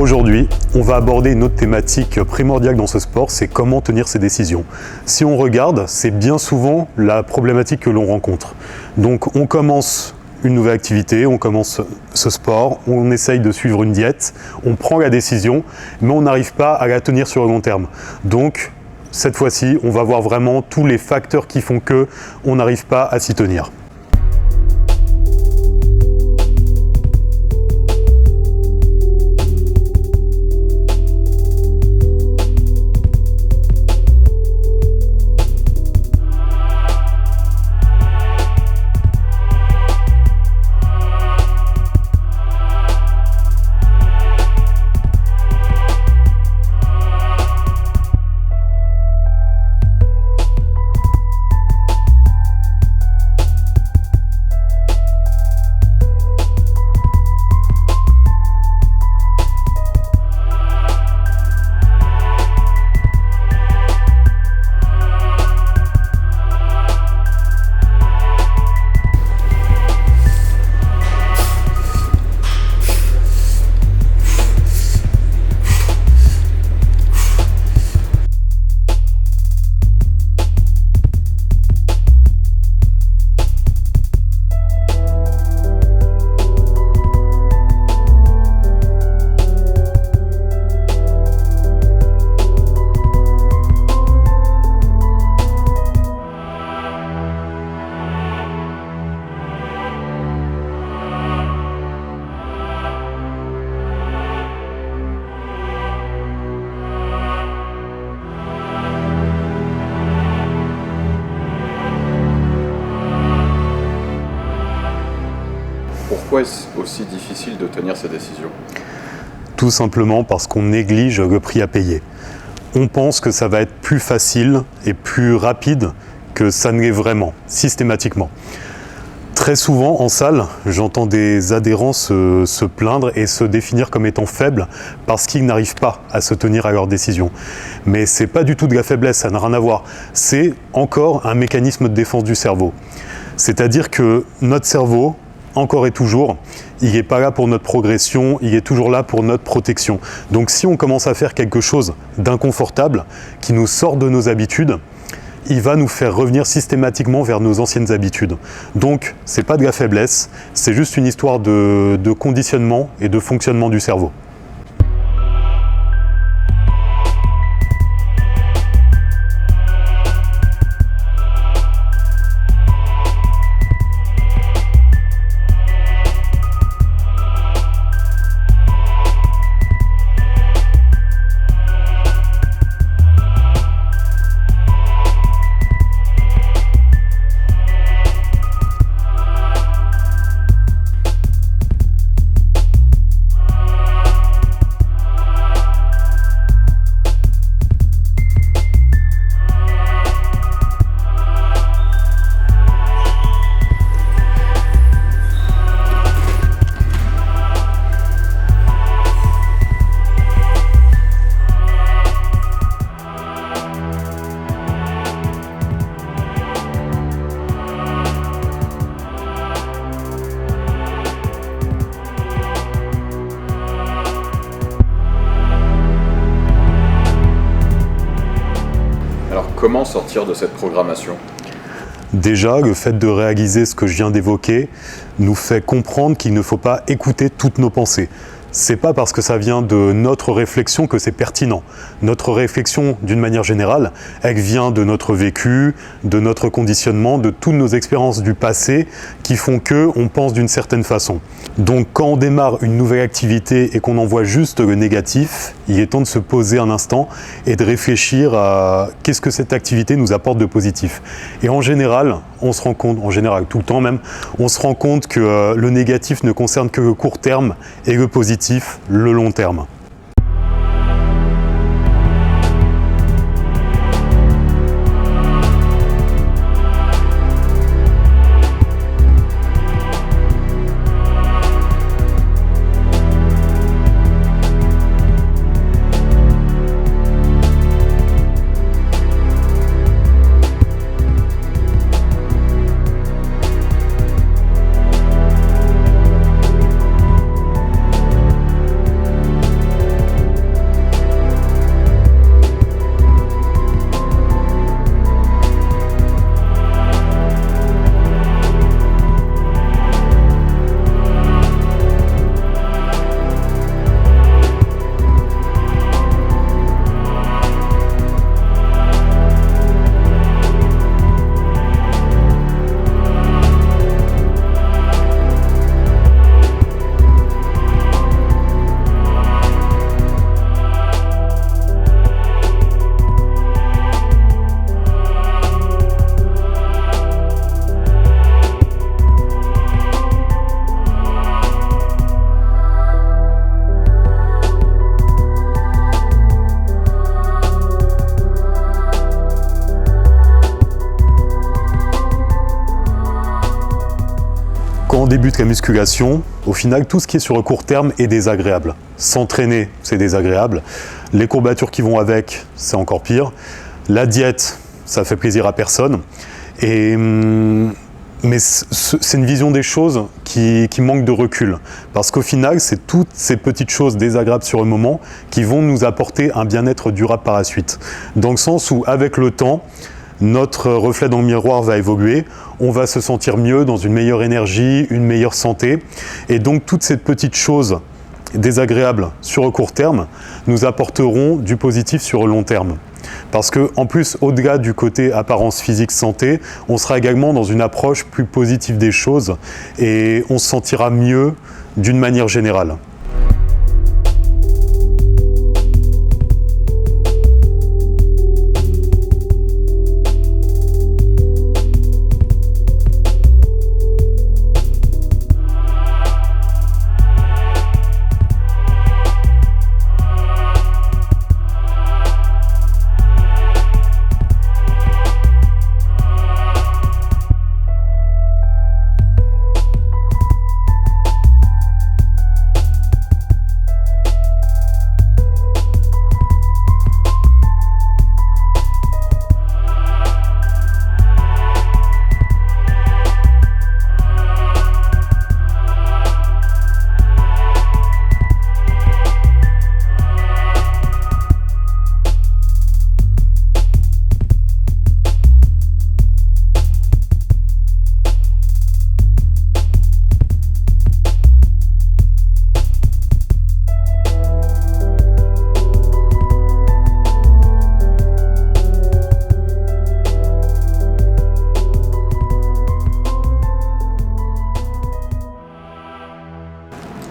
Aujourd'hui, on va aborder une autre thématique primordiale dans ce sport, c'est comment tenir ses décisions. Si on regarde, c'est bien souvent la problématique que l'on rencontre. Donc on commence une nouvelle activité, on commence ce sport, on essaye de suivre une diète, on prend la décision, mais on n'arrive pas à la tenir sur le long terme. Donc cette fois-ci, on va voir vraiment tous les facteurs qui font qu'on n'arrive pas à s'y tenir. Pourquoi est-ce aussi difficile de tenir ces décisions ? Tout simplement parce qu'on néglige le prix à payer. On pense que ça va être plus facile et plus rapide que ça ne l'est vraiment, systématiquement. Très souvent en salle, j'entends des adhérents se plaindre et se définir comme étant faibles parce qu'ils n'arrivent pas à se tenir à leurs décisions. Mais ce n'est pas du tout de la faiblesse, ça n'a rien à voir. C'est encore un mécanisme de défense du cerveau. C'est-à-dire que notre cerveau, encore et toujours, il n'est pas là pour notre progression, il est toujours là pour notre protection. Donc si on commence à faire quelque chose d'inconfortable, qui nous sort de nos habitudes, il va nous faire revenir systématiquement vers nos anciennes habitudes. Donc ce n'est pas de la faiblesse, c'est juste une histoire de conditionnement et de fonctionnement du cerveau. Comment sortir de cette programmation ? Déjà, le fait de réaliser ce que je viens d'évoquer nous fait comprendre qu'il ne faut pas écouter toutes nos pensées. C'est pas parce que ça vient de notre réflexion que c'est pertinent. Notre réflexion, d'une manière générale, elle vient de notre vécu, de notre conditionnement, de toutes nos expériences du passé qui font qu'on pense d'une certaine façon. Donc quand on démarre une nouvelle activité et qu'on en voit juste le négatif, il est temps de se poser un instant et de réfléchir à qu'est-ce que cette activité nous apporte de positif. Et en général, on se rend compte, tout le temps même, on se rend compte que le négatif ne concerne que le court terme et le positif, le long terme. on débute la musculation, au final, tout ce qui est sur le court terme est désagréable. S'entraîner, c'est désagréable. Les courbatures qui vont avec, c'est encore pire. La diète, ça fait plaisir à personne. Mais c'est une vision des choses qui manque de recul. Parce qu'au final, c'est toutes ces petites choses désagréables sur le moment qui vont nous apporter un bien-être durable par la suite. Dans le sens où, avec le temps, notre reflet dans le miroir va évoluer, on va se sentir mieux, dans une meilleure énergie, une meilleure santé. Et donc, toutes ces petites choses désagréables sur le court terme nous apporteront du positif sur le long terme. Parce qu'en plus, au-delà du côté apparence physique santé, on sera également dans une approche plus positive des choses et on se sentira mieux d'une manière générale.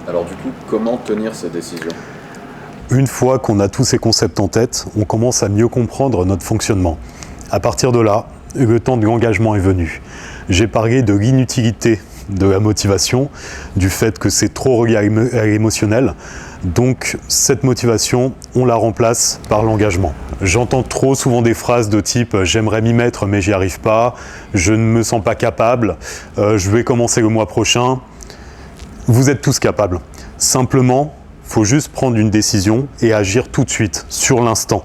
Alors du coup, comment tenir ces décisions ? Une fois qu'on a tous ces concepts en tête, on commence à mieux comprendre notre fonctionnement. À partir de là, le temps de l'engagement est venu. J'ai parlé de l'inutilité de la motivation, du fait que c'est trop relié à l'émotionnel. Donc cette motivation, on la remplace par l'engagement. J'entends trop souvent des phrases de type « j'aimerais m'y mettre mais j'y arrive pas »,« je ne me sens pas capable »,« je vais commencer le mois prochain ». Vous êtes tous capables. Simplement, il faut juste prendre une décision et agir tout de suite, sur l'instant.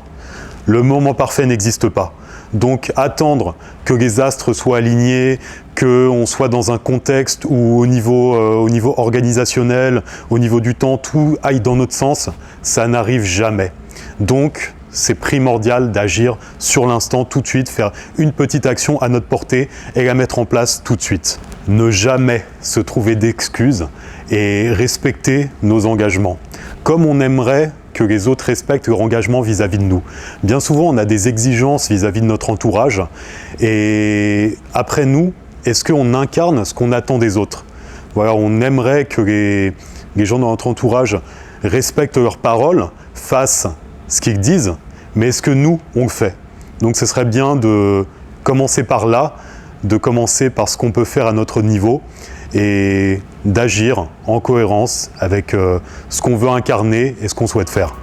Le moment parfait n'existe pas. Donc attendre que les astres soient alignés, qu'on soit dans un contexte où au niveau organisationnel, au niveau du temps, tout aille dans notre sens, ça n'arrive jamais. Donc c'est primordial d'agir sur l'instant, tout de suite, faire une petite action à notre portée et la mettre en place tout de suite. Ne jamais se trouver d'excuses et respecter nos engagements. Comme on aimerait que les autres respectent leur engagement vis-à-vis de nous. Bien souvent, on a des exigences vis-à-vis de notre entourage et après nous, est-ce qu'on incarne ce qu'on attend des autres ? Voilà, on aimerait que les gens de notre entourage respectent leurs paroles, fassent ce qu'ils disent, mais est-ce que nous, on le fait ? Donc ce serait bien de commencer par là, de commencer par ce qu'on peut faire à notre niveau et d'agir en cohérence avec ce qu'on veut incarner et ce qu'on souhaite faire.